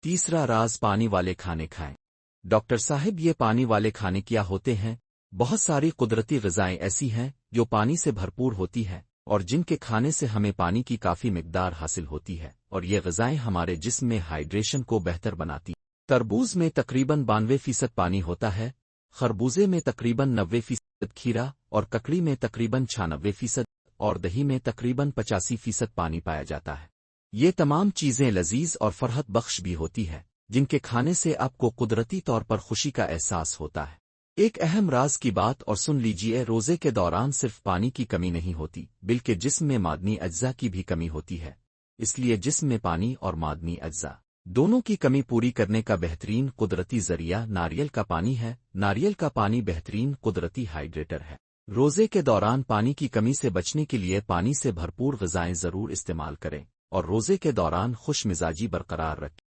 तीसरा राज, पानी वाले खाने खाएं। डॉक्टर साहब, ये पानी वाले खाने क्या होते हैं? बहुत सारी कुदरती ग़िज़ाएं ऐसी हैं जो पानी से भरपूर होती हैं और जिनके खाने से हमें पानी की काफ़ी मिकदार हासिल होती है और ये ग़िज़ाएं हमारे जिस्म में हाइड्रेशन को बेहतर बनाती। तरबूज में तकरीबन 92% पानी होता है, खरबूजे में तकरीबन 90%, खीरा और ककड़ी में तकरीबन 96% और दही में तकरीबन 85% पानी पाया जाता है। ये तमाम चीज़ें लजीज और फरहत बख्श भी होती है, जिनके खाने से आपको कुदरती तौर पर खुशी का एहसास होता है। एक अहम राज की बात और सुन लीजिए, रोज़े के दौरान सिर्फ पानी की कमी नहीं होती, बल्कि जिस्म में मादनी अज्जा की भी कमी होती है। इसलिए जिस्म में पानी और मादनी अज्जा दोनों की कमी पूरी करने का बेहतरीन कुदरती जरिया नारियल का पानी है। नारियल का पानी बेहतरीन कुदरती हाइड्रेटर है। रोज़े के दौरान पानी की कमी से बचने के लिए पानी से भरपूर ग़िज़ाएं ज़रूर इस्तेमाल करें और रोज़े के दौरान खुश मिजाजी बरकरार रखें।